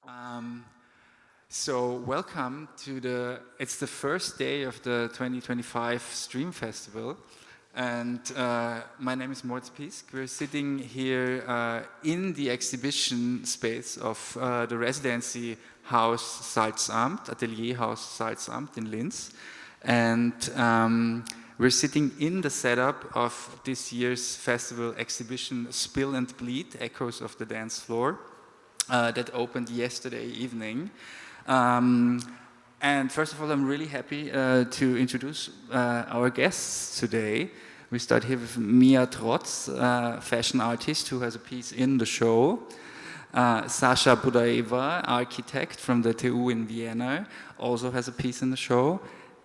Um, welcome to it's the first day of the 2025 Stream Festival, and my name is Moritz Pisk. We're sitting here in the exhibition space of the residency house Salzamt, Atelier House Salzamt in Linz, and we're sitting in the setup of this year's festival exhibition Spill and Bleed, Echoes of the Dancefloor, that opened yesterday evening. And first of all, I'm really happy to introduce our guests today. We start here with Mia Trotz, fashion artist who has a piece in the show. Aleksandra Budaeva, architect from the TU in Vienna, also has a piece in the show.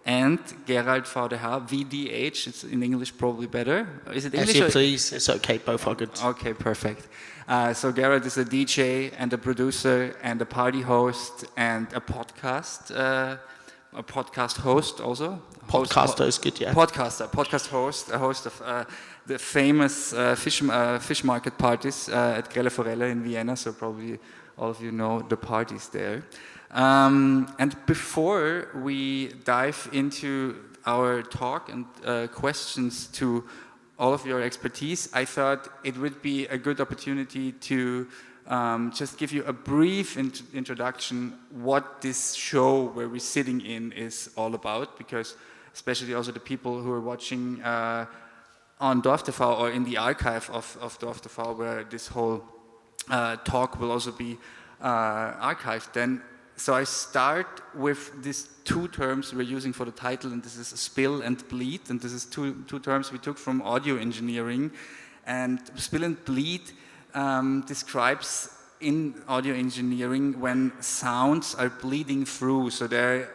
And Gerald VDH, VDH, it's in English probably better. Is it English? Yes, please. It's okay, both are good. Okay, perfect. So Gerald is a DJ and a producer and a party host and a podcast host also. Podcaster is good, yeah. Podcast host, a host of the famous fish market parties at Grelle Forelle in Vienna, so probably all of you know the parties there. And before we dive into our talk and questions to all of your expertise, I thought it would be a good opportunity to just give you a brief introduction what this show where we're sitting in is all about, because especially also the people who are watching on Dancefloor or in the archive of Dancefloor, where this whole talk will also be archived then. So I start with these two terms we're using for the title, and this is spill and bleed, and this is two terms we took from audio engineering. And spill and bleed describes in audio engineering when sounds are bleeding through, so they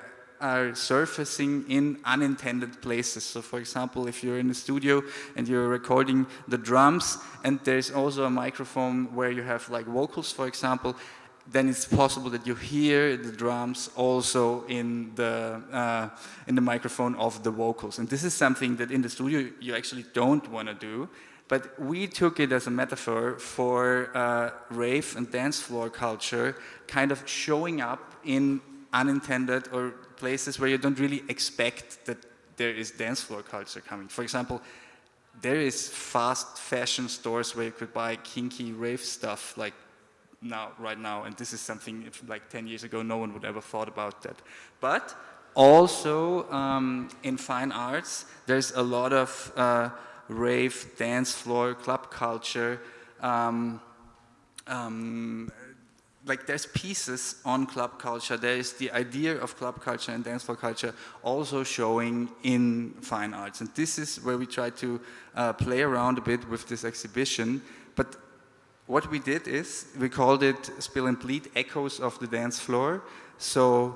are surfacing in unintended places. So for example, if you're in a studio and you're recording the drums, and there's also a microphone where you have like vocals, for example, then it's possible that you hear the drums also in the microphone of the vocals. And this is something that in the studio you actually don't want to do. But we took it as a metaphor for rave and dance floor culture, kind of showing up in unintended or places where you don't really expect that there is dance floor culture coming. For example, there is fast fashion stores where you could buy kinky rave stuff like right now, and this is something like 10 years ago no one would ever thought about that. But also in fine arts there's a lot of rave, dance floor, club culture, like there's pieces on club culture, there is the idea of club culture and dance floor culture also showing in fine arts, and this is where we try to play around a bit with this exhibition. But what we did is, we called it Spill and Bleed, Echoes of the Dance Floor. So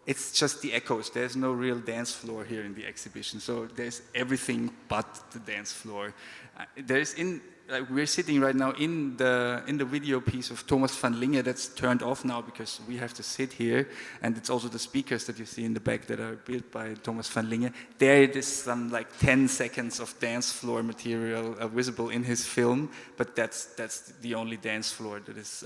it's just the echoes. There's no real dance floor here in the exhibition. So there's everything but the dance floor. We're sitting right now in the video piece of Thomas van Linge that's turned off now because we have to sit here, and it's also the speakers that you see in the back that are built by Thomas van Linge. There it is some like 10 seconds of dance floor material visible in his film, but that's the only dance floor that is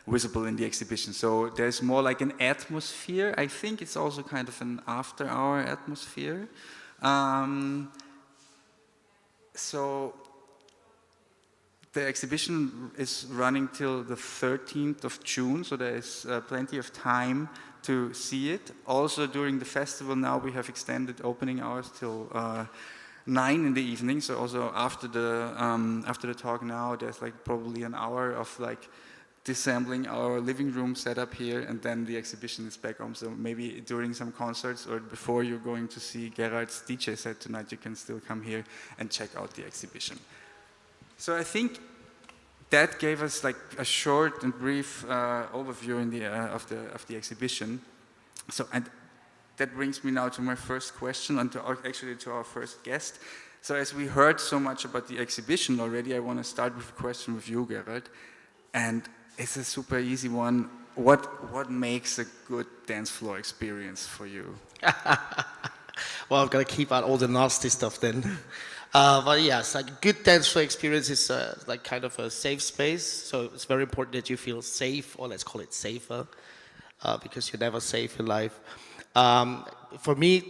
visible in the exhibition. So there's more like an atmosphere. I think it's also kind of an after-hour atmosphere. The exhibition is running till the 13th of June, so there is plenty of time to see it. Also during the festival now we have extended opening hours till 9 in the evening, so also after the talk now there's like probably an hour of like disassembling our living room setup here, and then the exhibition is back home. So maybe during some concerts or before you're going to see Gerald's DJ set tonight, you can still come here and check out the exhibition. So I think that gave us like a short and brief overview of the exhibition. So, and that brings me now to my first question, and to our first guest. So as we heard so much about the exhibition already, I want to start with a question with you, Gerald. And it's a super easy one. What makes a good dance floor experience for you? Well, I've got to keep out all the nasty stuff then. But yes, like a good dance floor experience is like kind of a safe space. So it's very important that you feel safe, or let's call it safer, because you're never safe in life. For me,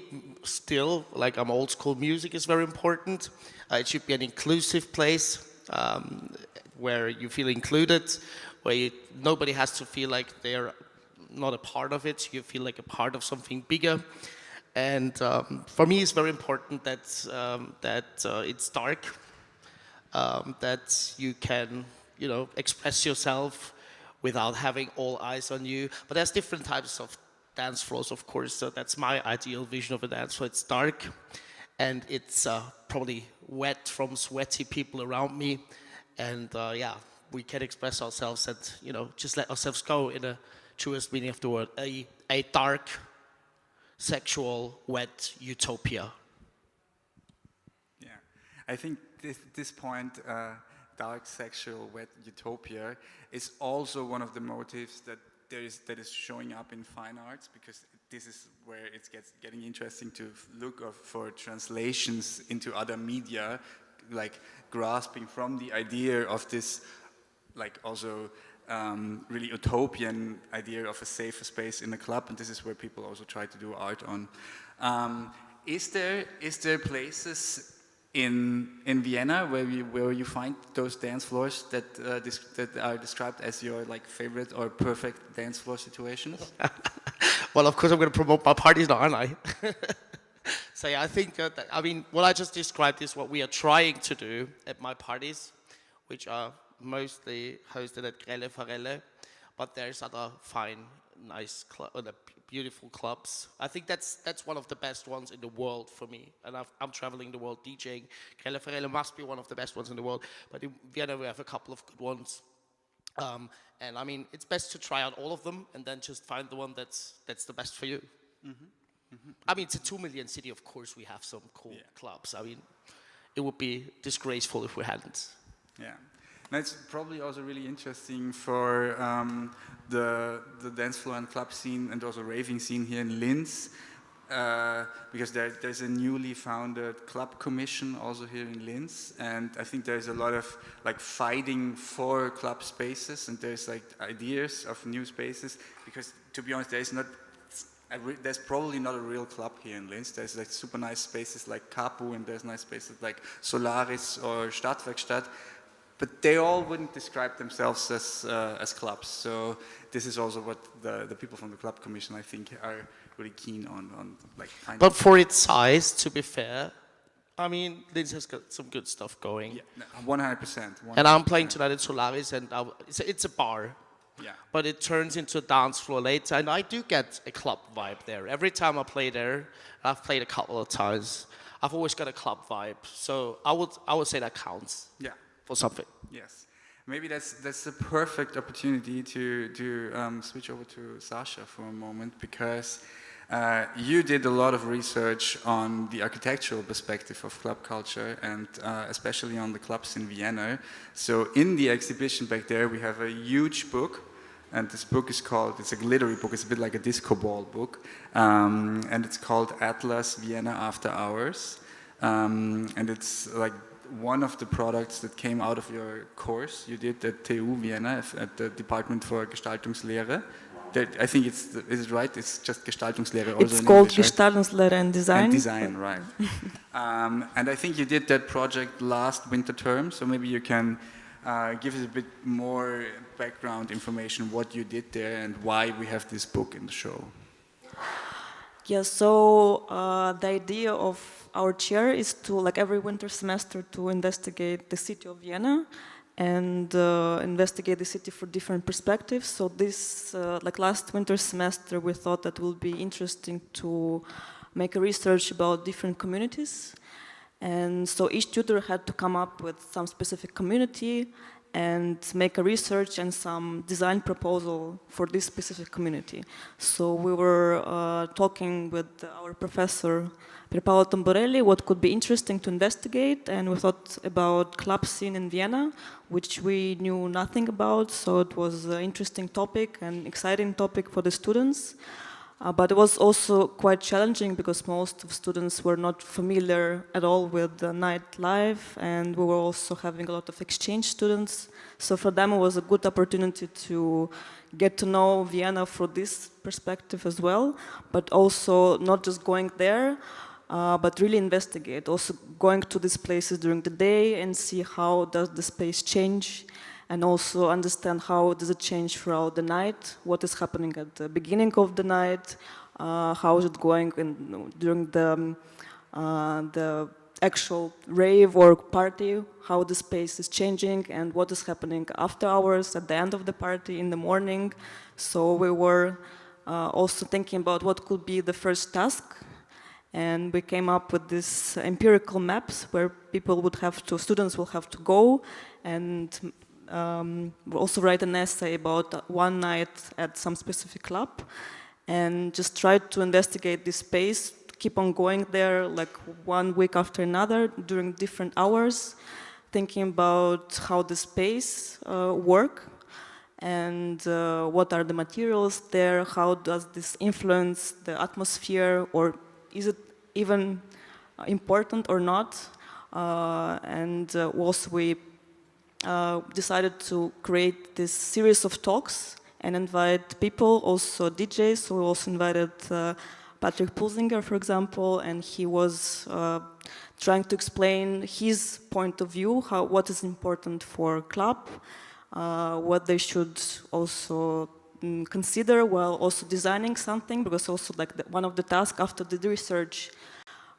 still, like I'm old school, music is very important. It should be an inclusive place where you feel included, where nobody has to feel like they're not a part of it. You feel like a part of something bigger. And for me, it's very important that it's dark, that you can, express yourself without having all eyes on you. But there's different types of dance floors, of course. So that's my ideal vision of a dance floor. It's dark, and it's probably wet from sweaty people around me. And yeah, we can express ourselves and, just let ourselves go in the truest meaning of the word. A dark, sexual, wet utopia. Yeah, I think this point, dark, sexual, wet utopia, is also one of the motives that is showing up in fine arts, because this is where it's getting interesting to look for translations into other media, like grasping from the idea of this, like also really utopian idea of a safer space in a club, and this is where people also try to do art on. Is there places in Vienna where you find those dance floors that are described as your like favorite or perfect dance floor situations? Well, of course I'm going to promote my parties now, aren't I? So yeah, I think what I just described is what we are trying to do at my parties, which are mostly hosted at Grelle Forelle, but there's other fine, nice, beautiful clubs. I think that's one of the best ones in the world for me, and I'm traveling the world DJing. Grelle Forelle must be one of the best ones in the world, but in Vienna we have a couple of good ones. And I mean, it's best to try out all of them and then just find the one that's the best for you. Mm-hmm. Mm-hmm. I mean, it's a 2 million city, of course we have some cool clubs. I mean, it would be disgraceful if we hadn't. Yeah. And it's probably also really interesting for the dance floor and club scene and also raving scene here in Linz, because there's a newly founded club commission also here in Linz, and I think there's a lot of like fighting for club spaces, and there's like ideas of new spaces, because to be honest, there's probably not a real club here in Linz. There's like super nice spaces like Capu, and there's nice spaces like Solaris or Stadtwerkstatt, but they all wouldn't describe themselves as clubs. So this is also what the people from the club commission, I think, are really keen on like finding. But for its size, to be fair, I mean, Linz has got some good stuff going. Yeah, 100%. And I'm playing tonight at Solaris, and it's a bar. Yeah. But it turns into a dance floor later, and I do get a club vibe there. Every time I play there, I've played a couple of times, I've always got a club vibe. So I would say that counts. Yeah. For something. Yes. Maybe that's the perfect opportunity to switch over to Sasha for a moment, because you did a lot of research on the architectural perspective of club culture, and especially on the clubs in Vienna. So in the exhibition back there, we have a huge book, and this book is it's a glittery book, it's a bit like a disco ball book, and it's called Atlas Vienna After Hours, and it's like one of the products that came out of your course you did at TU Vienna at the Department for Gestaltungslehre. I think is it right? It's just Gestaltungslehre. Also it's called English, Gestaltungslehre and Design. And design, right. And I think you did that project last winter term, so maybe you can give us a bit more background information, what you did there and why we have this book in the show. Yeah, so the idea of our chair is to, like every winter semester, to investigate the city of Vienna and investigate the city for different perspectives. So this, like last winter semester, we thought that it would be interesting to make a research about different communities. And so each tutor had to come up with some specific community and make a research and some design proposal for this specific community. So we were talking with our professor, Pierpaolo Tamborelli, what could be interesting to investigate, and we thought about club scene in Vienna, which we knew nothing about, so it was an interesting topic and exciting topic for the students. But it was also quite challenging because most of students were not familiar at all with the nightlife, and we were also having a lot of exchange students. So for them it was a good opportunity to get to know Vienna through this perspective as well, but also not just going there, but really investigate, also going to these places during the day and see how does the space change, and also understand how does it change throughout the night, what is happening at the beginning of the night, how is it going during the actual rave or party, how the space is changing, and what is happening after hours, at the end of the party, in the morning. So we were also thinking about what could be the first task, and we came up with these empirical maps where students will have to go and we'll also write an essay about one night at some specific club and just try to investigate this space, keep on going there like 1 week after another during different hours, thinking about how the space work and what are the materials there, how does this influence the atmosphere, or is it even important or not? Also we decided to create this series of talks and invite people, also DJs. So we also invited Patrick Pulsinger, for example, and he was trying to explain his point of view, what is important for club, what they should also consider while also designing something, because also like one of the tasks after the research,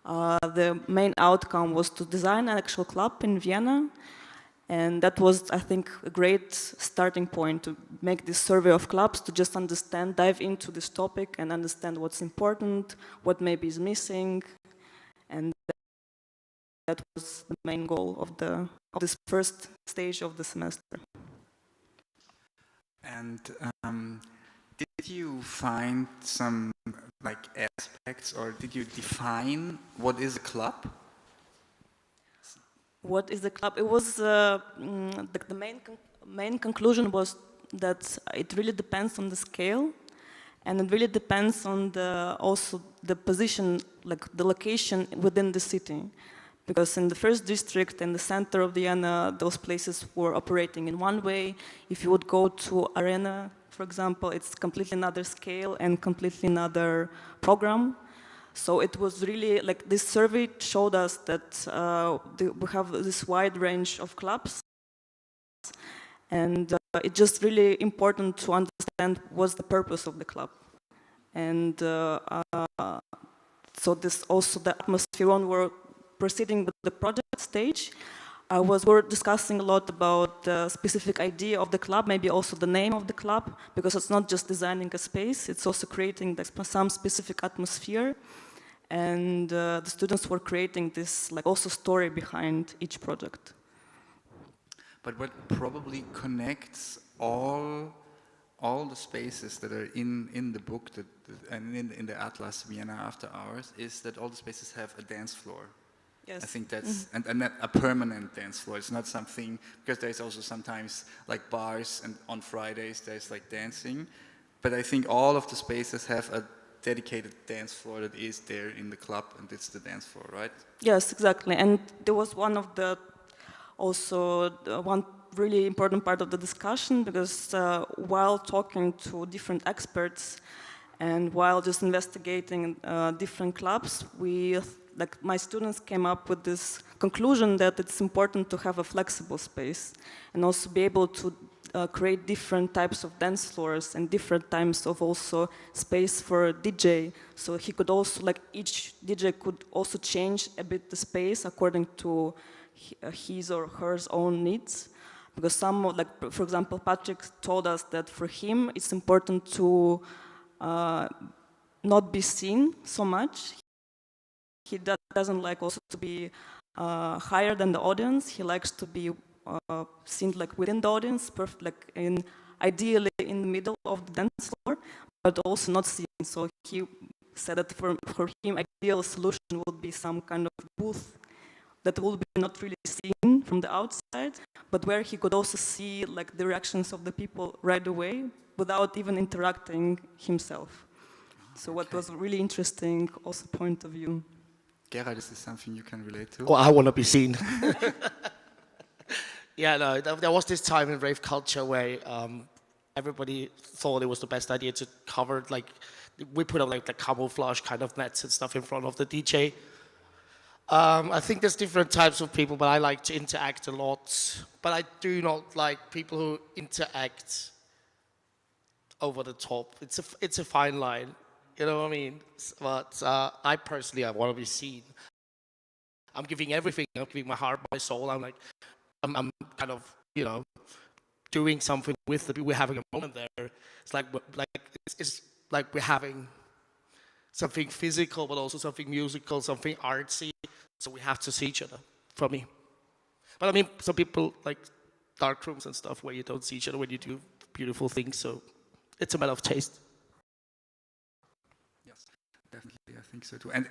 the main outcome was to design an actual club in Vienna. And that was, I think, a great starting point to make this survey of clubs, to just understand, dive into this topic and understand what's important, what maybe is missing. And that was the main goal of this first stage of the semester. And did you find some like aspects, or did you define what is a club? What is the club? It was the main conclusion was that it really depends on the scale, and it really depends on also the position, like the location within the city. Because in the first district, in the center of Vienna, those places were operating in one way. If you would go to Arena, for example, it's completely another scale and completely another program. So it was really, like, this survey showed us that we have this wide range of clubs, and it's just really important to understand what's the purpose of the club. And so this also the atmosphere when we're proceeding with the project stage, we're discussing a lot about the specific idea of the club, maybe also the name of the club, because it's not just designing a space, it's also creating some specific atmosphere. And the students were creating this, like, also story behind each project. But what probably connects all the spaces that are in the book and in the Atlas Vienna After Hours is that all the spaces have a dance floor. Yes. I think that's and a permanent dance floor. It's not something, because there's also sometimes like bars, and on Fridays there's like dancing, but I think all of the spaces have a dedicated dance floor that is there in the club, and it's the dance floor, right? Yes, exactly. And there was one really important part of the discussion, because while talking to different experts and while just investigating different clubs, my students came up with this conclusion that it's important to have a flexible space and also be able to create different types of dance floors and different types of also space for a DJ. So he could also, like, each DJ could also change a bit the space according to his or her own needs. Because for example, Patrick told us that for him it's important to not be seen so much. He doesn't like also to be higher than the audience. He likes to be seen like within the audience, ideally in the middle of the dance floor, but also not seen. So he said that for him, ideal solution would be some kind of booth that will be not really seen from the outside, but where he could also see like the reactions of the people right away without even interacting himself. So what was really interesting, also point of view. Gerald, is this something you can relate to? Well, I want to be seen. Yeah, no, there was this time in rave culture where everybody thought it was the best idea to cover, like, we put up like the camouflage kind of nets and stuff in front of the DJ. I think there's different types of people, but I like to interact a lot. But I do not like people who interact over the top. It's a fine line, you know what I mean? But I personally, I want to be seen. I'm giving everything. I'm giving my heart, my soul. I'm kind of, you know, doing something with the people. We're having a moment there. It's like we're having something physical, but also something musical, something artsy. So we have to see each other, for me. But I mean, some people like dark rooms and stuff where you don't see each other when you do beautiful things. So it's a matter of taste. Yes, definitely, I think so too. And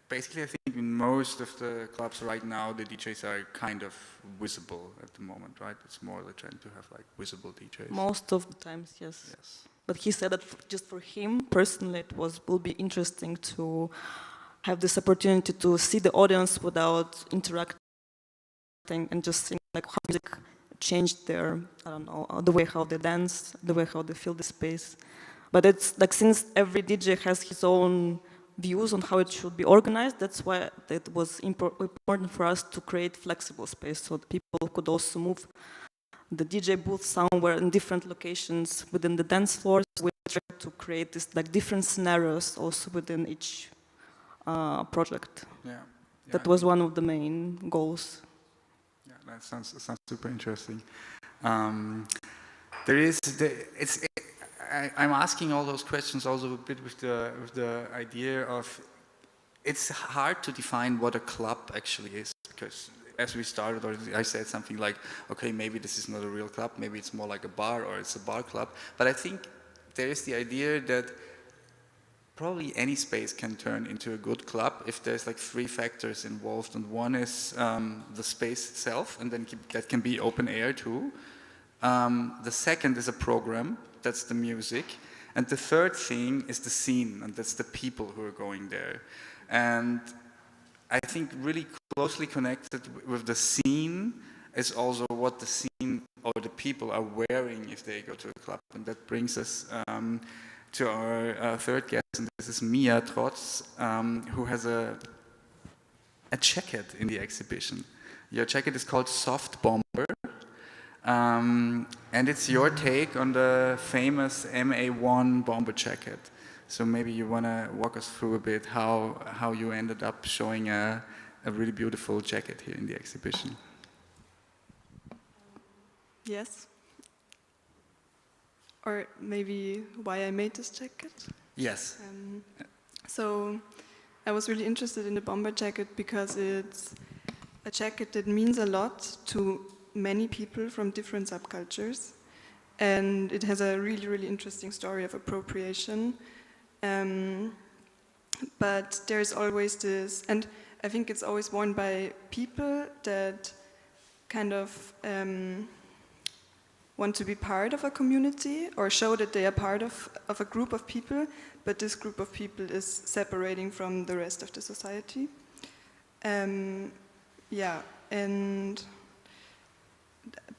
basically, I think in most of the clubs right now, the DJs are kind of visible at the moment, right? It's more the trend to have like visible DJs. Most of the times, yes. Yes. But he said that just for him personally, it will be interesting to have this opportunity to see the audience without interacting and just seeing like how music changed their, I don't know, the way how they dance, the way how they feel the space. But it's like, since every DJ has his own views on how it should be organized, that's why it was important for us to create flexible space so that people could also move the DJ booth somewhere in different locations within the dance floors. We tried to create this like different scenarios also within each project. Yeah. That was one of the main goals. Yeah, that sounds super interesting. I'm asking all those questions also a bit with the idea of, it's hard to define what a club actually is, because as we started, or I said something like, okay, maybe this is not a real club, maybe it's more like a bar, or it's a bar club. But I think there is the idea that probably any space can turn into a good club if there's like three factors involved, and one is the space itself, and then that can be open air too. The second is a program, that's the music, and the third thing is the scene, and that's the people who are going there. And I think really closely connected with the scene is also what the scene or the people are wearing if they go to a club, and that brings us to our third guest, and this is Mia Trotz, who has a jacket in the exhibition. Your jacket is called Soft Bomber, and it's your take on the famous MA1 bomber jacket. So maybe you want to walk us through a bit how you ended up showing a really beautiful jacket here in the exhibition. Yes. Or maybe why I made this jacket? Yes. So I was really interested in the bomber jacket because it's a jacket that means a lot to many people from different subcultures. And it has a really, really interesting story of appropriation. But there's always this, and I think it's always worn by people that kind of want to be part of a community or show that they are part of a group of people, but this group of people is separating from the rest of the society.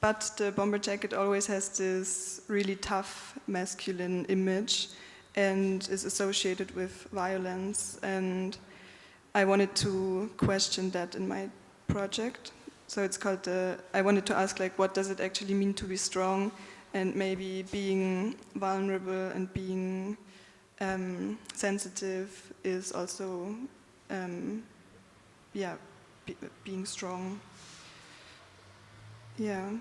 But the bomber jacket always has this really tough masculine image and is associated with violence, and I wanted to question that in my project. So it's called I wanted to ask, like, what does it actually mean to be strong, and maybe being vulnerable and being sensitive is also, being strong. Yeah.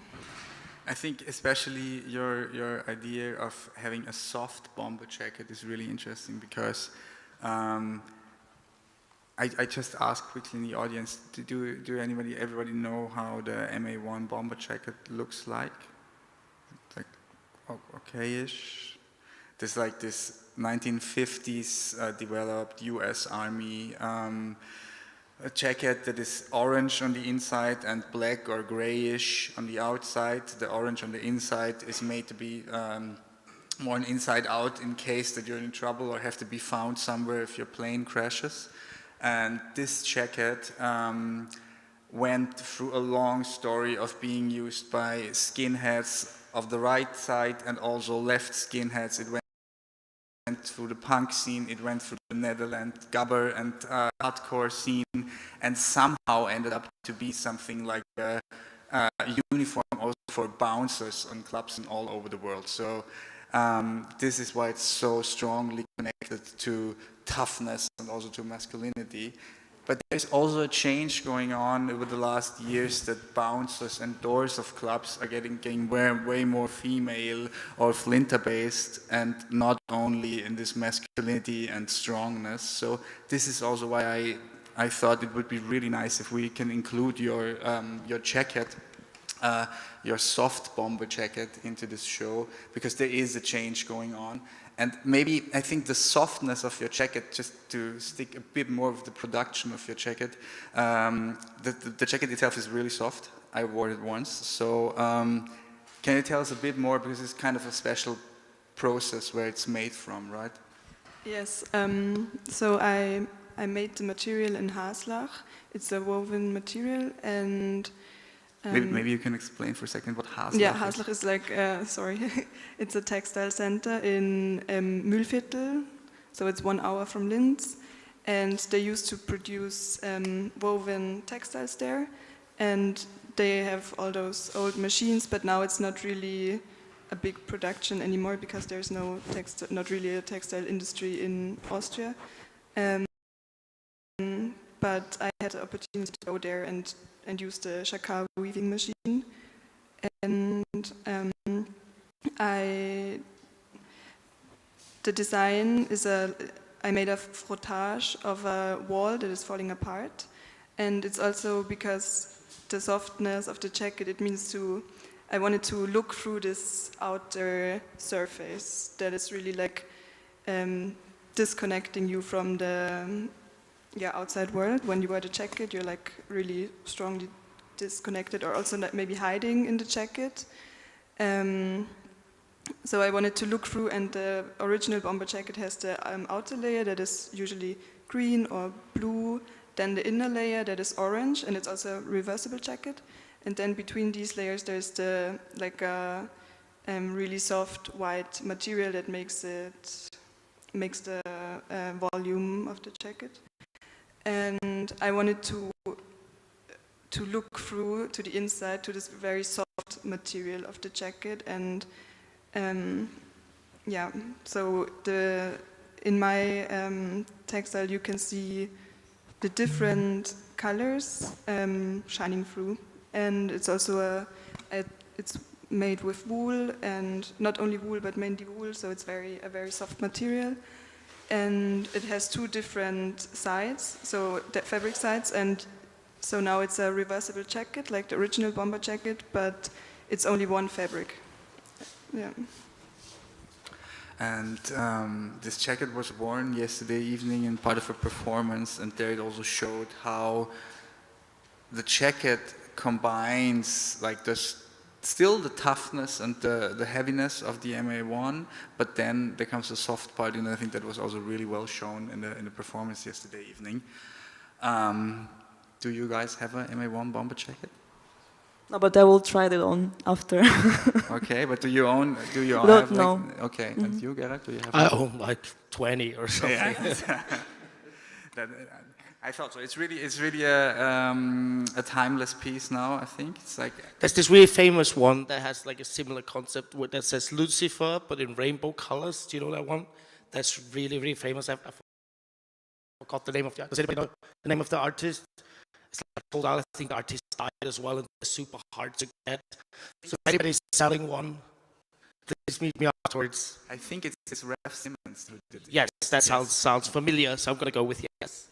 I think especially your idea of having a soft bomber jacket is really interesting, because I just asked quickly in the audience, do everybody know how the MA1 bomber jacket looks like? Like, okay-ish. There's like this 1950s developed US Army a jacket that is orange on the inside and black or grayish on the outside. The orange on the inside is made to be more an inside out in case that you're in trouble or have to be found somewhere if your plane crashes. And this jacket went through a long story of being used by skinheads of the right side and also left skinheads. It went through the punk scene, it went through the Netherlands gabber and hardcore scene, and somehow ended up to be something like a uniform also for bouncers on clubs and all over the world. So this is why it's so strongly connected to toughness and also to masculinity. But there's also a change going on over the last years that bouncers and doors of clubs are getting way more female or flinter-based and not only in this masculinity and strongness. So this is also why I thought it would be really nice if we can include your jacket, your soft bomber jacket into this show, because there is a change going on. And maybe, I think the softness of your jacket, just to stick a bit more of the production of your jacket, the jacket itself is really soft. I wore it once. So can you tell us a bit more, because it's kind of a special process where it's made from, right? Yes, so I made the material in Haslach. It's a woven material, and maybe you can explain for a second what Haslach is. Yeah, Haslach is like, it's a textile center in Mühlviertel, so it's 1 hour from Linz, and they used to produce woven textiles there, and they have all those old machines, but now it's not really a big production anymore because there's not really a textile industry in Austria. But I had the opportunity to go there and use the Chakar weaving machine, and the design is I made a frottage of a wall that is falling apart, and it's also because the softness of the jacket, it means I wanted to look through this outer surface that is really like disconnecting you from the outside world. When you wear the jacket, you're like really strongly disconnected, or also maybe hiding in the jacket. So I wanted to look through, and the original bomber jacket has the outer layer that is usually green or blue, then the inner layer that is orange, and it's also a reversible jacket. And then between these layers there's the really soft white material that makes the volume of the jacket. And I wanted to look through to the inside to this very soft material of the jacket, and so in my textile you can see the different colors shining through, and it's also it's made with wool, and not only wool but mainly wool, so it's a very soft material. And it has 2 different sides, so the fabric sides, and so now it's a reversible jacket like the original bomber jacket, but it's only 1 fabric. Yeah. And this jacket was worn yesterday evening in part of a performance, and there it also showed how the jacket combines like still the toughness and the heaviness of the MA1, but then there comes the soft part, and I think that was also really well shown in the performance yesterday evening. Do you guys have a MA1 bomber jacket? No, but I will try it on after. Okay, but do you own? No. Okay, and you, Gerald, do you have? I own like 20 or something. Yeah. I thought so. It's really a timeless piece now. I think it's like There's this really famous one that has like a similar concept that says Lucifer, but in rainbow colors. Do you know that one? That's really, really famous. I forgot the name of the. Does anybody know the name of the artist? It's like sold out. I think the artist died as well, and it's super hard to get. So if anybody's selling one, please meet me afterwards. I think it's Ralph Simmons who did it. Yes, that sounds familiar. So I'm gonna go with yes.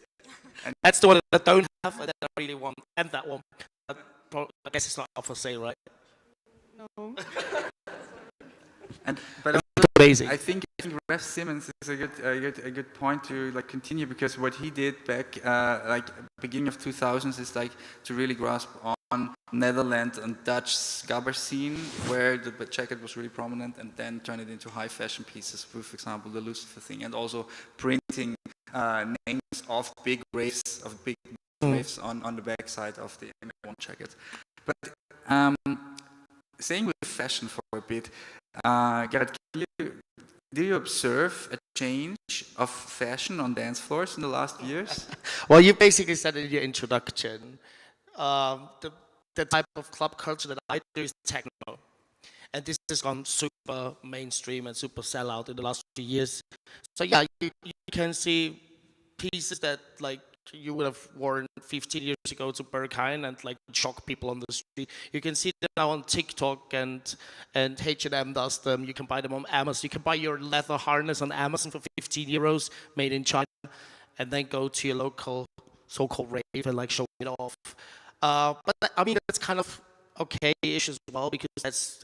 And that's the one that I don't have, and that I really want, and that one. I guess it's not up for sale, right? No. But amazing. I think Ralph Simmons is a good point to like continue, because what he did back like beginning of 2000s is like to really grasp on Netherlands and Dutch scabber scene, where the jacket was really prominent, and then turn it into high fashion pieces, with, for example, the Lucifer thing, and also printing names of big waves, on the back side of the M1 jacket. But staying with fashion for a bit, Gerald, do you observe a change of fashion on dance floors in the last years? Well, you basically said in your introduction, the type of club culture that I do is techno. And this has gone super mainstream and super sellout in the last few years. So yeah, you can see pieces that like you would have worn 15 years ago to Berghain and like shock people on the street. You can see them now on TikTok, and H&M does them. You can buy them on Amazon. You can buy your leather harness on Amazon for 15 euros, made in China, and then go to your local so-called rave and like show it off. But I mean, that's kind of okay-ish as well, because that's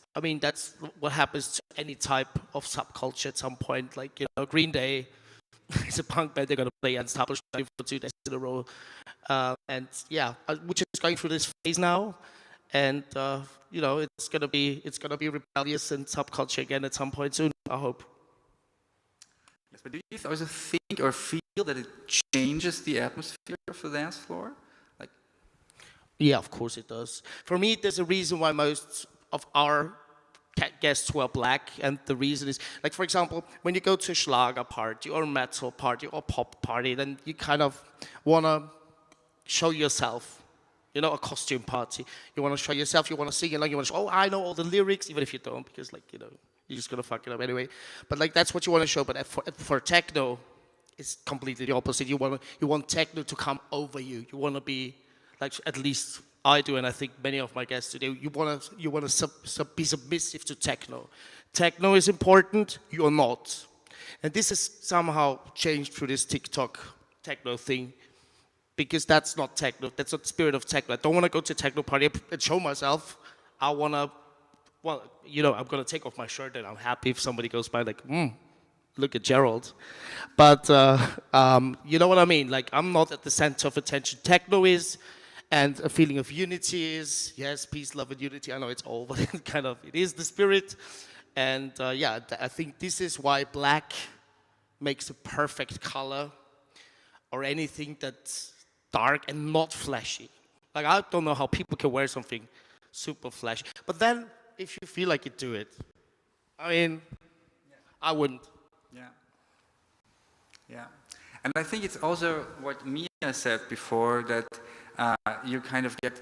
what happens to any type of subculture at some point. Like, you know, Green Day, it's a punk band, they're going to play Unstoppable for 2 days in a row. And yeah, we're just going through this phase now. And, you know, it's going to be rebellious and subculture again at some point soon, I hope. Yes, but do you also think or feel that it changes the atmosphere of the dance floor? Like, yeah, of course it does. For me, there's a reason why most of our guests were black, and the reason is, like, for example, when you go to a Schlager party or a metal party or pop party, then you kind of want to show yourself, you know, a costume party. You want to show yourself, you want to sing along, you want to show, oh, I know all the lyrics, even if you don't, because, like, you know, you're just going to fuck it up anyway. But, like, that's what you want to show. But for techno, it's completely the opposite. You want techno to come over you. You want to be, like, at least I do, and I think many of my guests today, you want to be submissive to techno. Techno is important, you're not. And this has somehow changed through this TikTok techno thing, because that's not techno, that's not the spirit of techno. I don't want to go to a techno party and show myself. I want to, well, you know, I'm going to take off my shirt and I'm happy if somebody goes by like, look at Gerald. But you know what I mean? Like, I'm not at the center of attention. Techno is, and a feeling of unity is, yes, peace, love, and unity. I know it's all, but it is the spirit. And yeah, I think this is why black makes a perfect color, or anything that's dark and not flashy. Like, I don't know how people can wear something super flashy. But then, if you feel like it, do it. I mean, I wouldn't. yeah. Yeah. And I think it's also what Mia said before, that you kind of get,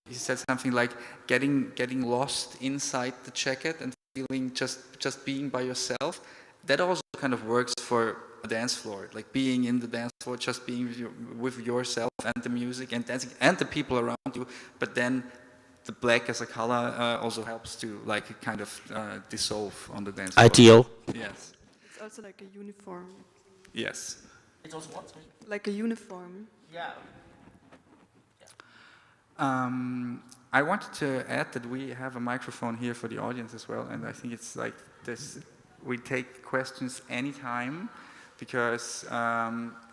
he said something like getting lost inside the jacket and feeling just being by yourself. That also kind of works for a dance floor, like being in the dance floor, just being with yourself and the music and dancing and the people around you. But then the black as a color also helps to like kind of dissolve on the dance floor. Ideal. Yes. It's also like a uniform. Yes. It's also what? Like a uniform. Yeah. I wanted to add that we have a microphone here for the audience as well, and I think it's like this. We take questions anytime, because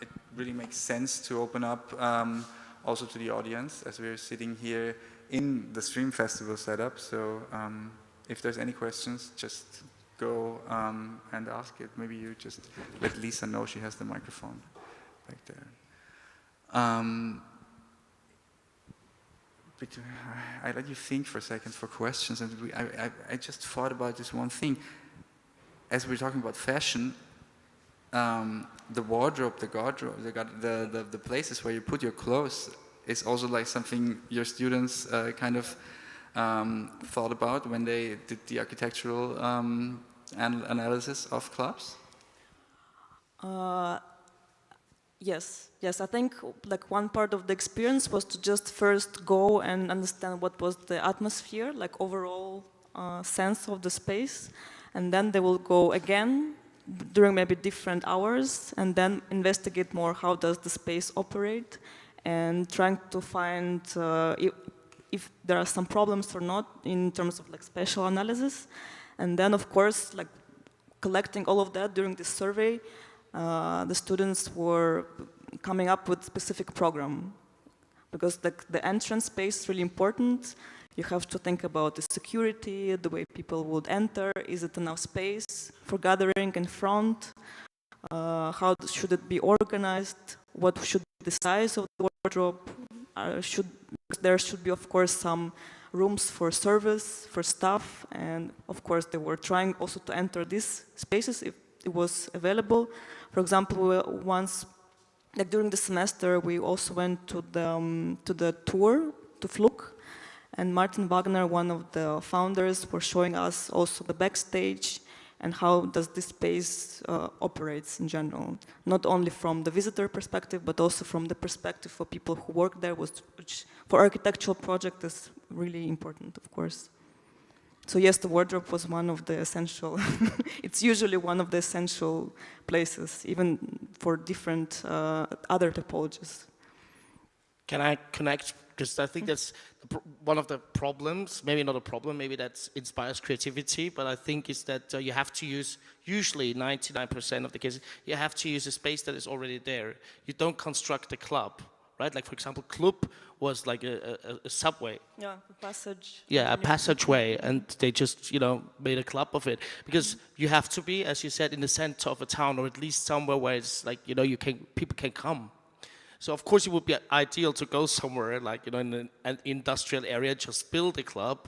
it really makes sense to open up also to the audience, as we're sitting here in the Stream Festival setup. So if there's any questions, just go and ask it. Maybe you just let Lisa know she has the microphone back there. I let you think for a second for questions, and I just thought about this one thing. As we're talking about fashion, the wardrobe, the places where you put your clothes is also like something your students kind of thought about when they did the architectural analysis of clubs? Yes, I think like one part of the experience was to just first go and understand what was the atmosphere, like overall sense of the space, and then they will go again during maybe different hours and then investigate more how does the space operate, and trying to find if there are some problems or not in terms of like spatial analysis. And then of course, like collecting all of that during this survey, the students were coming up with specific program. because the entrance space is really important. You have to think about the security, the way people would enter. Is it enough space for gathering in front? How should it be organized? What should be the size of the wardrobe? There should be, of course, some rooms for service, for staff, and of course they were trying also to enter these spaces if it was available. For example, once, like during the semester, we also went to the tour to Flug, and Martin Wagner, one of the founders, were showing us also the backstage and how does this space operates in general, not only from the visitor perspective, but also from the perspective of people who work there, which for architectural project is really important, of course. So yes, the wardrobe was one of the essential, it's usually one of the essential places, even for different other typologies. Can I connect? Because I think that's one of the problems, maybe not a problem, maybe that inspires creativity, but I think is that you have to use, usually 99% of the cases, you have to use a space that is already there. You don't construct a club, right? Like for example, Club was like a subway. Yeah, a passage. Yeah, a passageway, and they just, you know, made a club of it. Because you have to be, as you said, in the center of a town, or at least somewhere where it's like, you know, people can come. So of course it would be ideal to go somewhere like, you know, in an industrial area, just build a club.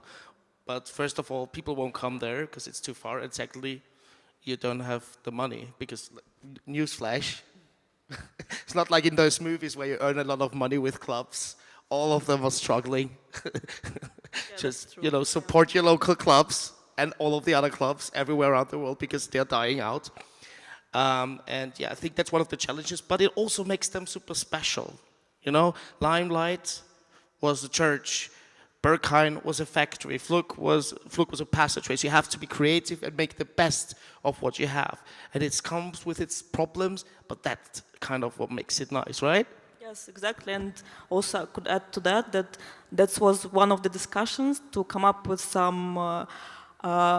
But first of all, people won't come there because it's too far. And secondly, you don't have the money because, newsflash, it's not like in those movies where you earn a lot of money with clubs. All of them are struggling. Just, you know, support your local clubs and all of the other clubs everywhere around the world because they're dying out. And yeah, I think that's one of the challenges, but it also makes them super special. You know, Limelight was a church, Berghain was a factory, Flug was a passageway. So you have to be creative and make the best of what you have. And it comes with its problems, but that's kind of what makes it nice, right? Yes, exactly. And also I could add to that was one of the discussions to come up with some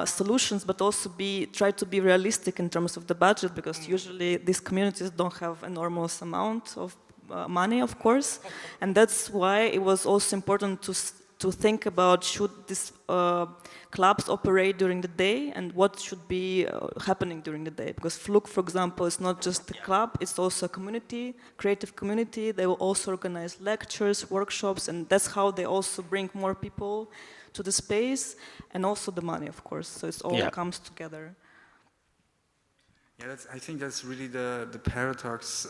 solutions, but also try to be realistic in terms of the budget, because usually these communities don't have enormous amount of money, of course, and that's why it was also important to think about should these clubs operate during the day and what should be happening during the day, because Flug, for example, is not just a club, it's also a community, creative community. They will also organize lectures, workshops, and that's how they also bring more people to the space, and also the money, of course. So it all comes together. Yeah, I think that's really the paradox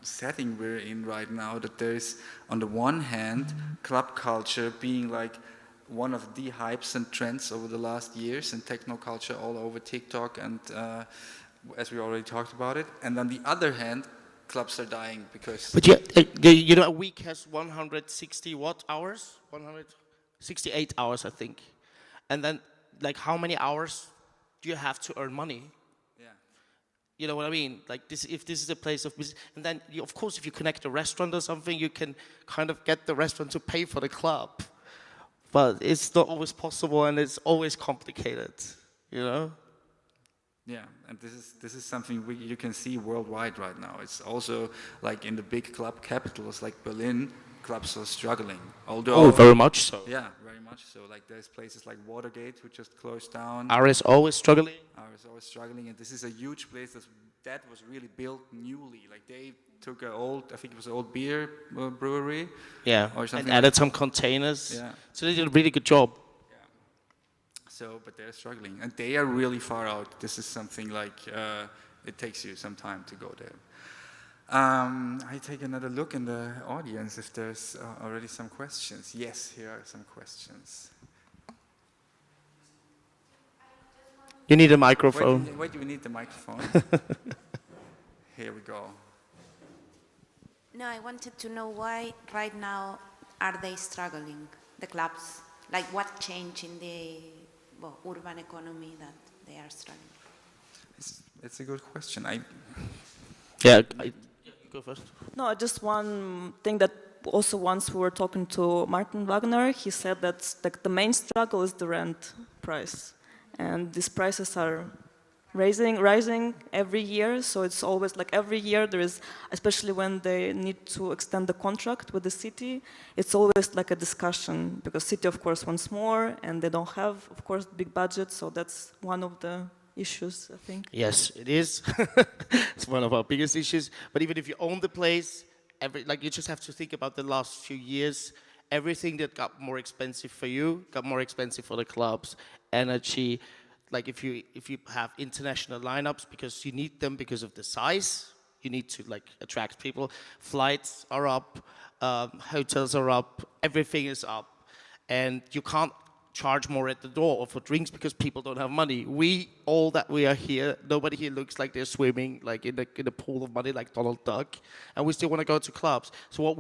setting we're in right now, that there's, on the one hand, club culture being like one of the hypes and trends over the last years, and techno culture all over TikTok, and as we already talked about it. And on the other hand, clubs are dying because... But yeah, you know, a week has 160 what hours? 168 hours, I think. And then, like, how many hours do you have to earn money? Yeah. You know what I mean? Like, if this is a place of business, and then, of course, if you connect a restaurant or something, you can kind of get the restaurant to pay for the club. But it's not always possible, and it's always complicated, you know? Yeah, and this is something you can see worldwide right now. It's also like in the big club capitals like Berlin, clubs are struggling. Although, very much so. Yeah, very much so. Like there's places like Watergate who just closed down. RS always struggling. RS always struggling, and this is a huge place that was really built newly. Like they took an old, I think it was an old beer brewery. Yeah, or something, and added some containers. Yeah. So they did a really good job. Yeah. So, but they're struggling, and they are really far out. This is something like it takes you some time to go there. I take another look in the audience if there's already some questions. Yes, here are some questions. You need a microphone. Wait, we need the microphone. Here we go. No, I wanted to know why right now are they struggling, the clubs? Like what changed in the urban economy that they are struggling? It's a good question. Go first. No, just one thing that also once we were talking to Martin Wagner, he said that like, the main struggle is the rent price. And these prices are rising every year. So it's always like every year there is, especially when they need to extend the contract with the city, it's always like a discussion, because city of course wants more and they don't have, of course, big budget. So that's one of the issues, I think. Yes, it is. It's one of our biggest issues. But even if you own the place, you just have to think about the last few years. Everything that got more expensive for you got more expensive for the clubs. Energy, like if you have international lineups, because you need them because of the size, you need to like attract people. Flights are up, hotels are up, everything is up, and you can't charge more at the door or for drinks because people don't have money. All that we are here, nobody here looks like they're swimming like in the pool of money like Donald Duck, and we still want to go to clubs. So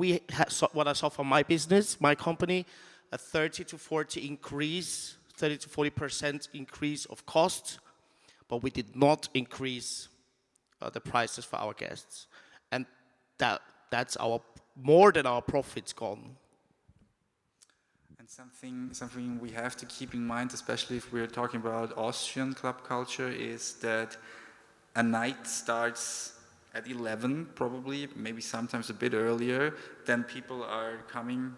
what I saw from my business, my company, a 30 to 40% increase of cost, but we did not increase the prices for our guests, and that's more than our profits gone. And something we have to keep in mind, especially if we're talking about Austrian club culture, is that a night starts at 11, probably, maybe sometimes a bit earlier. Then people are coming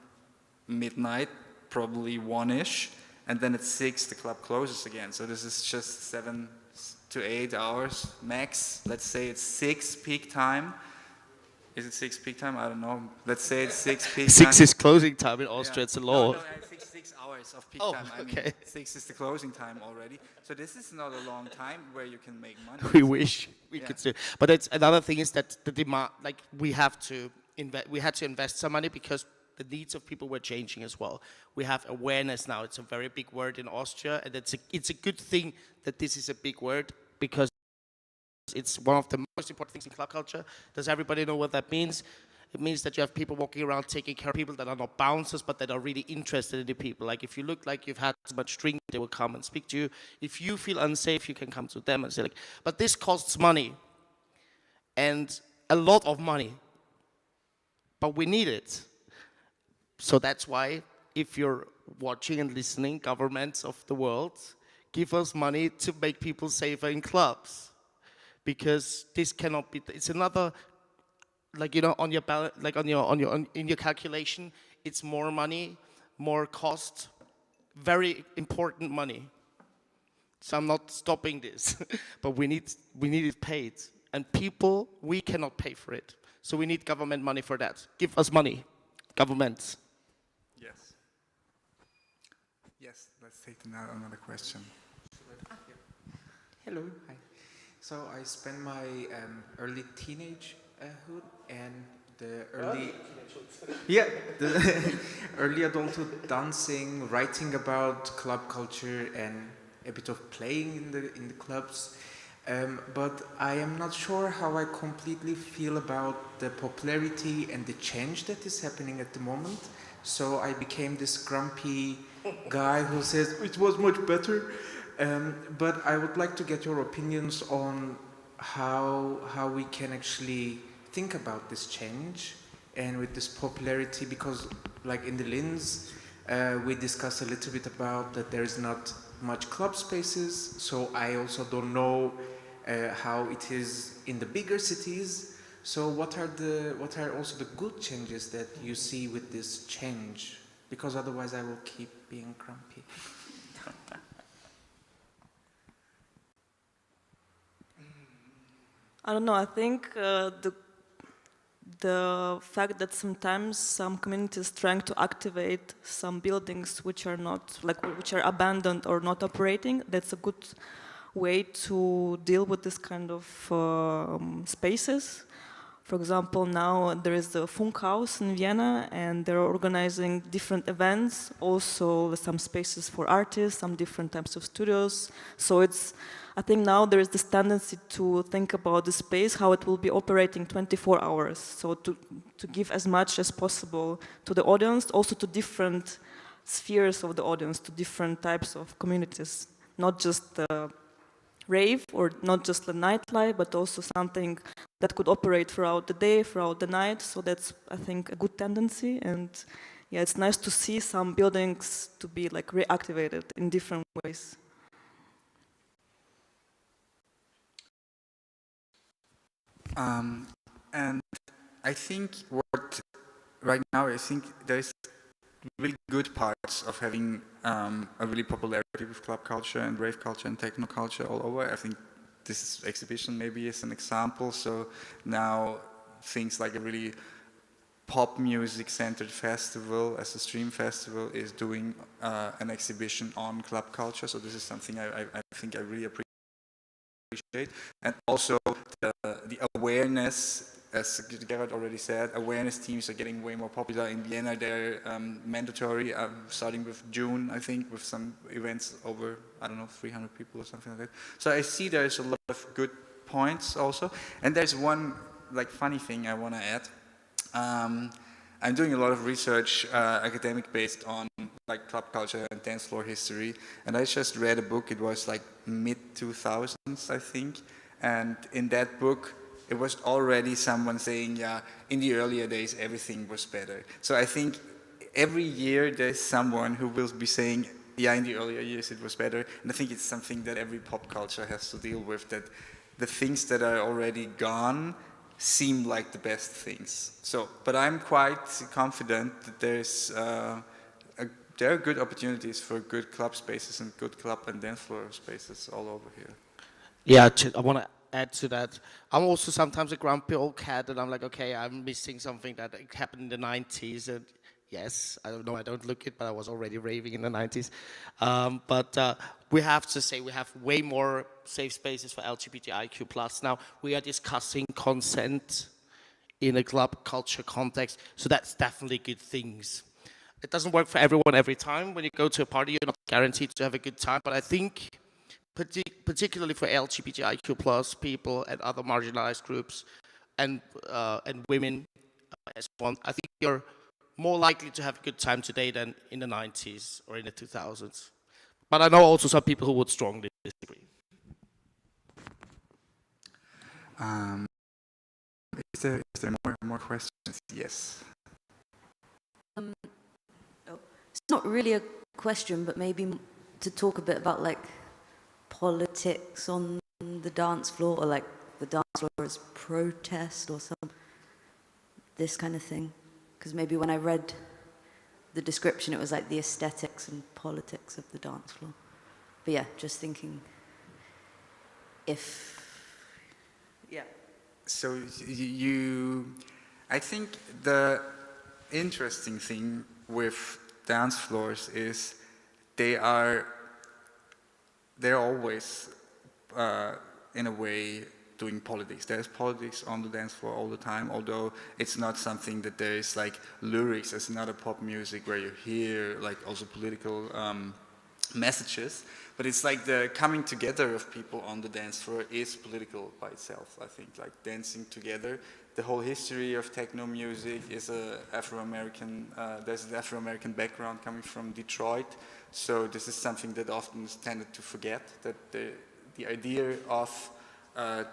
midnight, probably 1-ish, and then at 6 the club closes again. So this is just 7 to 8 hours max. Let's say it's 6 peak time. Is it 6 peak time? I don't know. Let's say it's 6 peak time. 6 is closing time in Austria, it's a law. No, 6 hours of peak time. I okay. mean, 6 is the closing time already. So this is not a long time where you can make money. We wish we could do. But it's, another thing is that the demand, like we had to invest some money because the needs of people were changing as well. We have awareness now. It's a very big word in Austria, and it's a good thing that this is a big word, because it's one of the most important things in club culture. Does everybody know what that means? It means that you have people walking around taking care of people that are not bouncers, but that are really interested in the people. Like if you look like you've had too much drink, they will come and speak to you. If you feel unsafe, you can come to them and say like, but this costs money, and a lot of money, but we need it. So that's why, if you're watching and listening, governments of the world, give us money to make people safer in clubs. Because this cannot be, it's another, like, you know, on your in your calculation, it's more money, more cost, very important money. So I'm not stopping this, but we need it paid. And people, we cannot pay for it. So we need government money for that. Give us money, governments. Yes. Yes, let's take another question. Hello, hi. So I spent my early teenagehood and the early adulthood dancing, writing about club culture, and a bit of playing in the clubs. But I am not sure how I completely feel about the popularity and the change that is happening at the moment. So I became this grumpy guy who says it was much better. But I would like to get your opinions on how we can actually think about this change and with this popularity, because like in the Linz, we discussed a little bit about that there is not much club spaces, so I also don't know how it is in the bigger cities. So what are also the good changes that you see with this change? Because otherwise I will keep being grumpy. I don't know, I think the fact that sometimes some communities trying to activate some buildings which are not, like which are abandoned or not operating, that's a good way to deal with this kind of spaces. For example, now there is the Funkhaus in Vienna, and they're organizing different events, also some spaces for artists, some different types of studios. So it's, I think now there is this tendency to think about the space, how it will be operating 24 hours. So to give as much as possible to the audience, also to different spheres of the audience, to different types of communities, not just the rave or not just the nightlife, but also something that could operate throughout the day, throughout the night. So that's, I think, a good tendency. And yeah, it's nice to see some buildings to be like reactivated in different ways. And I think right now, I think there's really good parts of having a really popularity with club culture and rave culture and techno culture all over. I think this exhibition maybe is an example. So now things like a really pop music centered festival as a stream festival is doing an exhibition on club culture. So this is something I think I really appreciate. And also the awareness, as Gerald already said, awareness teams are getting way more popular. In Vienna, they're mandatory, starting with June, I think, with some events over, I don't know, 300 people or something like that. So I see there's a lot of good points also. And there's one like funny thing I want to add. I'm doing a lot of research, academic based on like club culture and dance floor history. And I just read a book, it was like mid-2000s, I think. And in that book, it was already someone saying, yeah, in the earlier days, everything was better. So I think every year there's someone who will be saying, yeah, in the earlier years it was better. And I think it's something that every pop culture has to deal with, that the things that are already gone seem like the best things. So, but I'm quite confident that there are good opportunities for good club spaces and good club and dance floor spaces all over here. Yeah, I want to add to that. I'm also sometimes a grumpy old cat, and I'm like, okay, I'm missing something that happened in the 90s. And yes, I don't know, I don't look it, but I was already raving in the 90s. But we have to say we have way more safe spaces for LGBTIQ+. Now, we are discussing consent in a club culture context, so that's definitely good things. It doesn't work for everyone every time. When you go to a party, you're not guaranteed to have a good time, but I think particularly for LGBTIQ+ people and other marginalized groups and women as one, I think you're more likely to have a good time today than in the 90s or in the 2000s. But I know also some people who would strongly disagree. Is there more questions? Yes. It's not really a question, but maybe to talk a bit about like politics on the dance floor, or like the dance floor as protest or this kind of thing. Because maybe when I read the description, it was like the aesthetics and politics of the dance floor. But yeah, just thinking So I think the interesting thing with dance floors is they're always, in a way, doing politics. There's politics on the dance floor all the time, although it's not something that there is like lyrics as another pop music where you hear like also political messages, but it's like the coming together of people on the dance floor is political by itself, I think, like dancing together. The whole history of techno music is Afro-American, there's an Afro-American background coming from Detroit, so this is something that often is tended to forget, that the idea of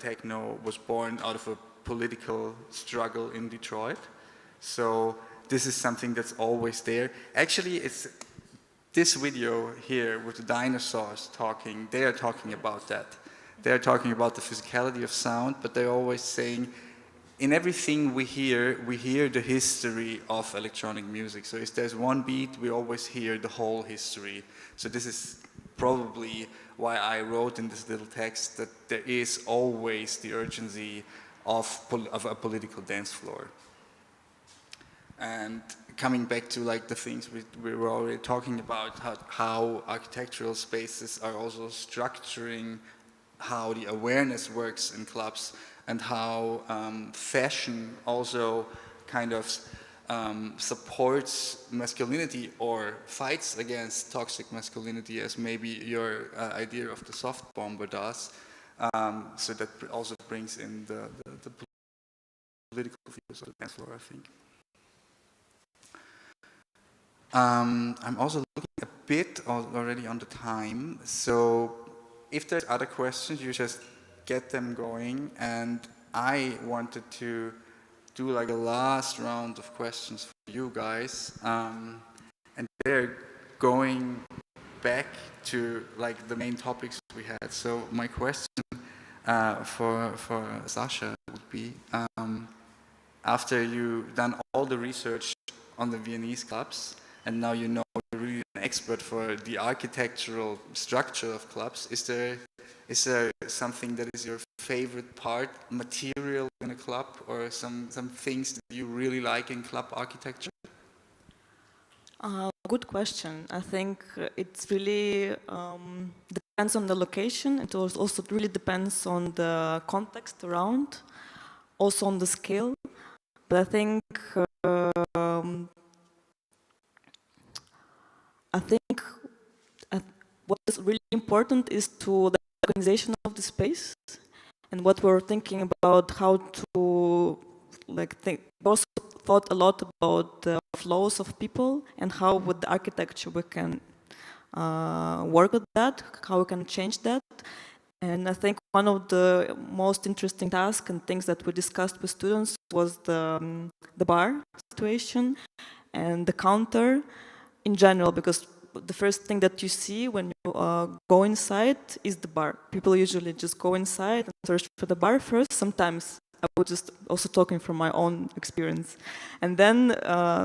techno was born out of a political struggle in Detroit. So this is something that's always there. Actually, it's this video here with the dinosaurs talking, they are talking about that. They're talking about the physicality of sound, but they're always saying, in everything we hear the history of electronic music. So if there's one beat, we always hear the whole history. So this is probably why I wrote in this little text that there is always the urgency of a political dance floor. And coming back to like the things we were already talking about, how architectural spaces are also structuring how the awareness works in clubs, and how fashion also kind of supports masculinity or fights against toxic masculinity, as maybe your idea of the soft bomber does. So that also brings in the political views of the dance floor, I think. I'm also looking a bit already on the time, so if there's other questions, you just get them going, and I wanted to do like a last round of questions for you guys, and they're going back to like the main topics we had. So my question for Sasha would be, after you've done all the research on the Viennese clubs, and now you know you're really an expert for the architectural structure of clubs, is there something that is your favorite part, material in a club, or some things that you really like in club architecture? Good question. I think it's really depends on the location. It also really depends on the context around, also on the scale. But I think what is really important is to the organization of the space, and what we're thinking about how to think. We also thought a lot about the flows of people and how with the architecture we can work with that, how we can change that. And I think one of the most interesting tasks and things that we discussed with students was the bar situation and the counter in general, because the first thing that you see when you go inside is the bar. People usually just go inside and search for the bar first. Sometimes I was just also talking from my own experience. And then,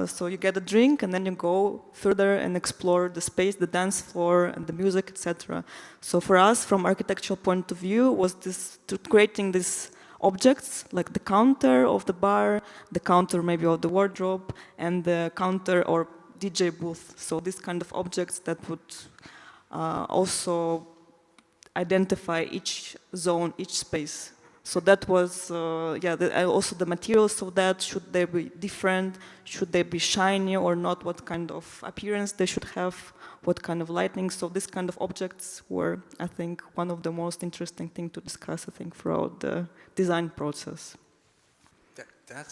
so you get a drink and then you go further and explore the space, the dance floor and the music, etc. So for us, from architectural point of view, was this creating these objects, like the counter of the bar, the counter maybe of the wardrobe, and the counter or DJ booth. So these kind of objects that would also identify each zone, each space. So that was, also the materials of that, should they be different, should they be shiny or not, what kind of appearance they should have, what kind of lighting. So these kind of objects were, I think, one of the most interesting things to discuss, I think, throughout the design process. I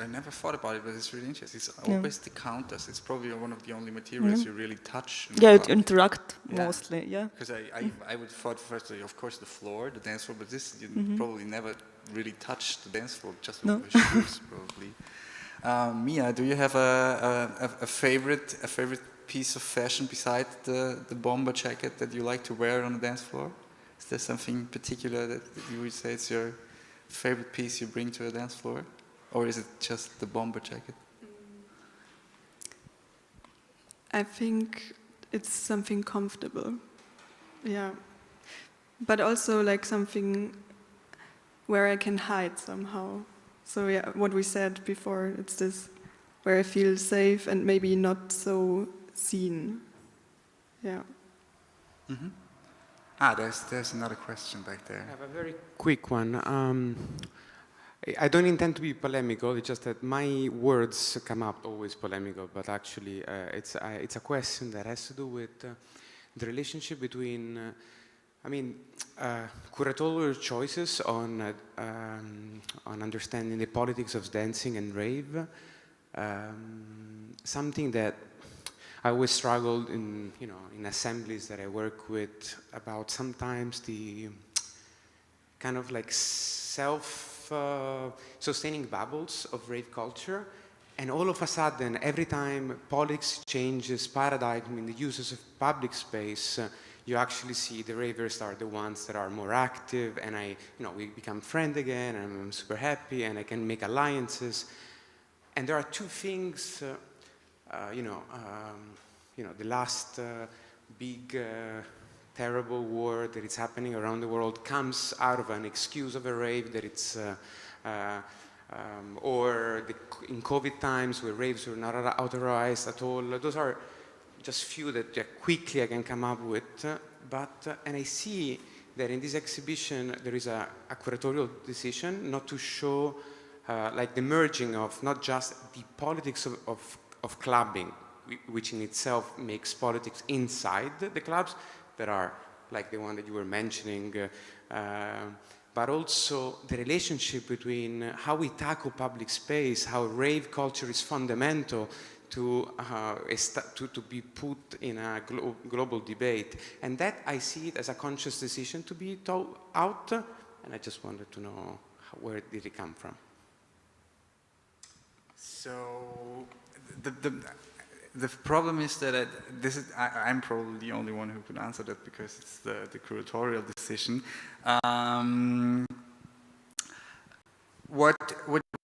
never thought about it, but it's really interesting. It's always the counters. It's probably one of the only materials you really touch. It interact mostly, Because I would thought firstly, of course, the floor, the dance floor, but this you probably never really touched the dance floor, just with the shoes, probably. Mia, do you have a favorite piece of fashion besides the bomber jacket that you like to wear on the dance floor? Is there something particular that you would say it's your favorite piece you bring to a dance floor? Or is it just the bomber jacket? I think it's something comfortable. Yeah. But also like something where I can hide somehow. So yeah, what we said before, it's this where I feel safe and maybe not so seen. Yeah. Mm-hmm. There's another question back there. I have a very quick one. I don't intend to be polemical, it's just that my words come up always polemical, but actually it's a question that has to do with the relationship between, curatorial choices on understanding the politics of dancing and rave. Something that I always struggled in assemblies that I work with about sometimes the kind of like self-sustaining bubbles of rave culture, and all of a sudden, every time politics changes paradigm in the uses of public space, you actually see the ravers are the ones that are more active, and we become friends again, and I'm super happy, and I can make alliances. And there are two things, the last big terrible war that is happening around the world comes out of an excuse of a rave that it's, in COVID times where raves were not authorized at all. Those are just few that quickly I can come up with. And I see that in this exhibition there is a curatorial decision not to show like the merging of not just the politics of clubbing, which in itself makes politics inside the clubs, that are like the one that you were mentioning, but also the relationship between how we tackle public space, how rave culture is fundamental to be put in a global debate. And that I see it as a conscious decision to be told out, and I just wanted to know where did it come from? So the problem is that I'm probably the only one who could answer that because it's the curatorial decision. What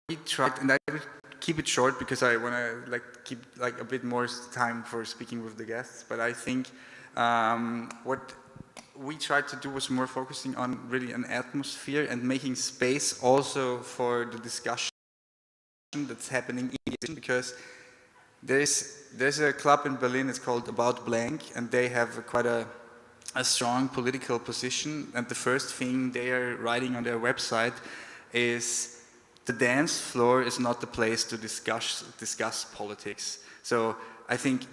we tried, and I will keep it short because I want to keep a bit more time for speaking with the guests. But I think what we tried to do was more focusing on really an atmosphere and making space also for the discussion that's happening in the exhibition, because there's a club in Berlin, it's called About Blank, and they have quite a strong political position, and the first thing they are writing on their website is the dance floor is not the place to discuss politics. So I think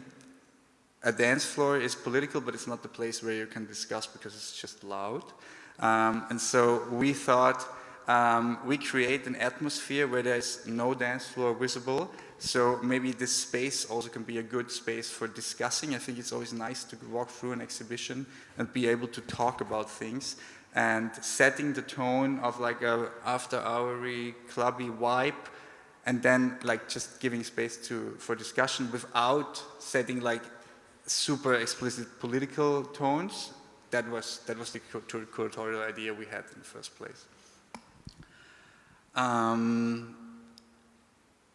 a dance floor is political, but it's not the place where you can discuss because it's just loud. And so we thought we create an atmosphere where there's no dance floor visible. So maybe this space also can be a good space for discussing. I think it's always nice to walk through an exhibition and be able to talk about things, and setting the tone of like a after-houry, clubby vibe, and then like just giving space for discussion without setting like super explicit political tones. That was the curatorial idea we had in the first place.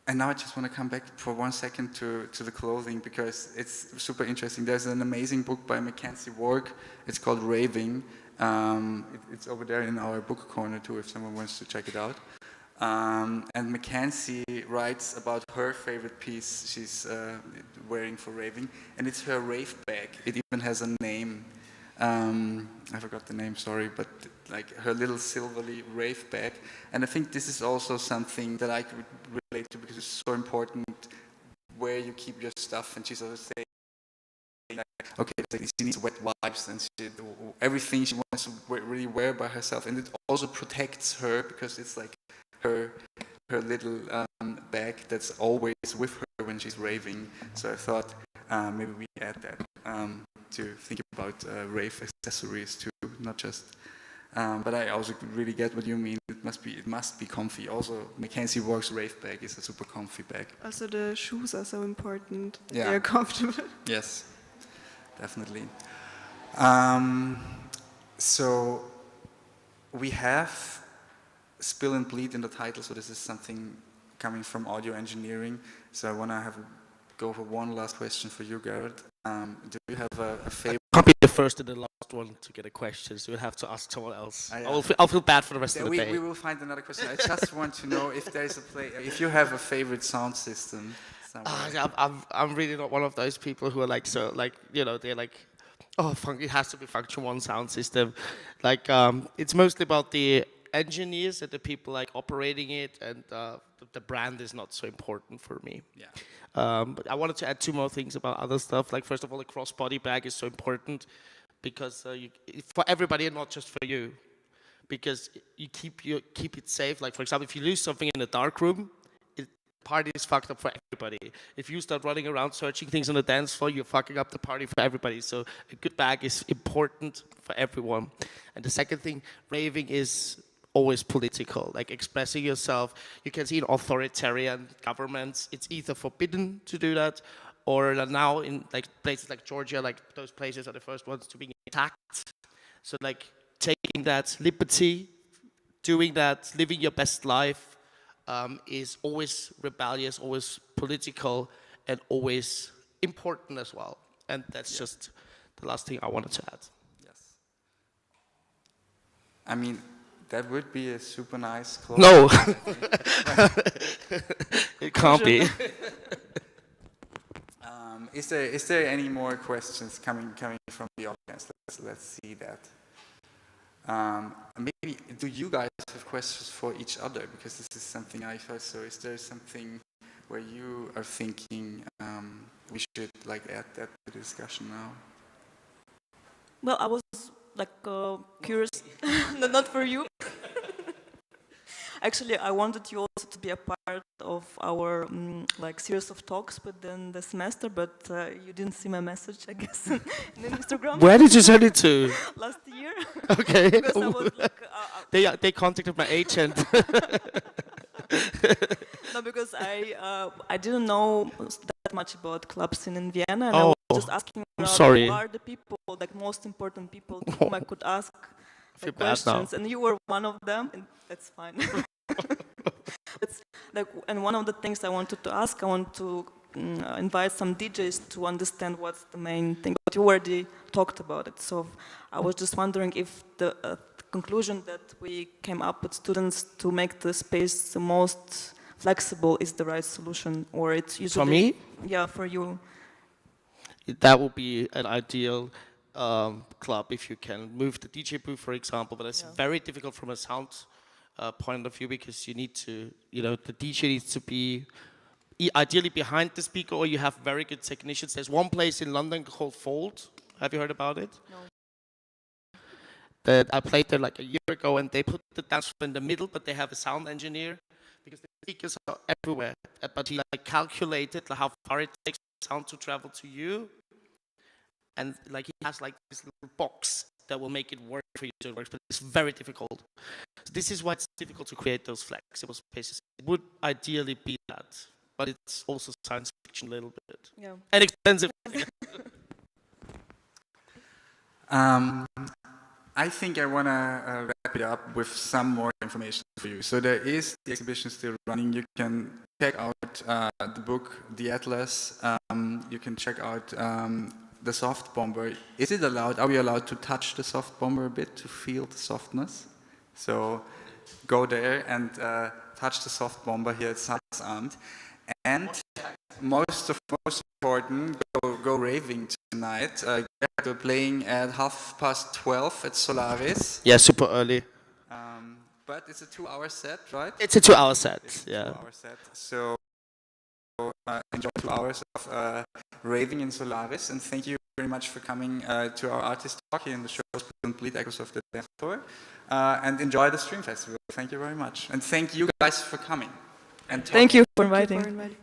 And now I just want to come back for 1 second to the clothing, because it's super interesting. There's an amazing book by Mackenzie Ward. It's called Raving. It's over there in our book corner too, if someone wants to check it out. And Mackenzie writes about her favorite piece she's wearing for raving, and it's her rave bag. It even has a name. I forgot the name, sorry, but like her little silverly rave bag. And I think this is also something that I could relate to, because it's so important where you keep your stuff. And she's always saying, like, okay, she needs wet wipes and everything she wants to really wear by herself. And it also protects her, because it's like her little bag that's always with her when she's raving. So I thought maybe we add that to think about rave accessories too, not just. But I also really get what you mean. It must be comfy. Also, Mackenzie Ward's rave bag is a super comfy bag. Also, the shoes are so important. Yeah. They're comfortable. Yes, definitely. So we have Spill and Bleed in the title, so this is something coming from audio engineering. So I want to go for one last question for you, Gerald. Do you have a favorite? I can't be the first and the last one to get a question, so you'll have to ask someone else. I'll feel bad for the rest of the day. We will find another question. I just want to know if there's if you have a favorite sound system somewhere. I'm really not one of those people who are like, so like, you know, they're like, oh, it has to be Function One sound system. Like, it's mostly about the engineers and the people like operating it, and the brand is not so important for me. Yeah. But I wanted to add two more things about other stuff. Like, first of all, the crossbody bag is so important because for everybody and not just for you, because you keep it safe. Like, for example, if you lose something in a dark room, party is fucked up for everybody. If you start running around searching things on the dance floor, you're fucking up the party for everybody. So a good bag is important for everyone. And the second thing, raving is always political, like expressing yourself. You can see in authoritarian governments, it's either forbidden to do that, or now in like places like Georgia, like those places are the first ones to be attacked. So like taking that liberty, doing that, living your best life, is always rebellious, always political, and always important as well. And that's just the last thing I wanted to add. Yes. I mean, that would be a super nice close. No, it can't be. Is there any more questions coming from the audience? Let's see that. Maybe do you guys have questions for each other? Because this is something I thought. So is there something where you are thinking we should like add that to the discussion now? Well, I was like curious, not for you. Actually, I wanted you also to be a part of our like series of talks within the semester, but you didn't see my message, I guess, in Instagram. Where did you send it to? Last year. Okay. Because I was like, they contacted my agent. No, because I didn't know that much about club scene in Vienna, and I was just asking about who are the people, like most important people to whom I could ask questions, and you were one of them, and that's fine. It's like, and one of the things I wanted to ask, I want to invite some DJs to understand what's the main thing, but you already talked about it. So I was just wondering if the conclusion that we came up with students to make the space the most flexible is the right solution, or it's usually... For me? Yeah, for you. That would be an ideal club if you can move the DJ booth, for example, but it's very difficult from a sound point of view, because you need to, the DJ needs to be ideally behind the speaker, or you have very good technicians. There's one place in London called Fold. Have you heard about it? No. I played there like a year ago, and they put the dance floor in the middle, but they have a sound engineer, because the speakers are everywhere. But he calculated how far it takes sound to travel to you, and he has this little box that will make it work for you to work, but it's very difficult. So this is why it's difficult to create those flexible spaces. It would ideally be that, but it's also science fiction a little bit. Yeah. And expensive. I think I want to wrap it up with some more information for you. So there is the exhibition still running. You can check out the book, the atlas. You can check out the soft bomber. Is it allowed? Are we allowed to touch the soft bomber a bit to feel the softness? So go there and touch the soft bomber here at Salzamt. And most important, go raving tonight. We're playing at 12:30 at Solaris. Yeah, super early. But it's a 2-hour set, right? It's a 2-hour set. Yeah. 2-hour set. So enjoy 2 hours of raving in Solaris, and thank you very much for coming to our artist talk here in the show's complete echoes of the Dancefloor, and enjoy the Stream Festival. Thank you very much, and thank you guys for coming. And thank you for inviting.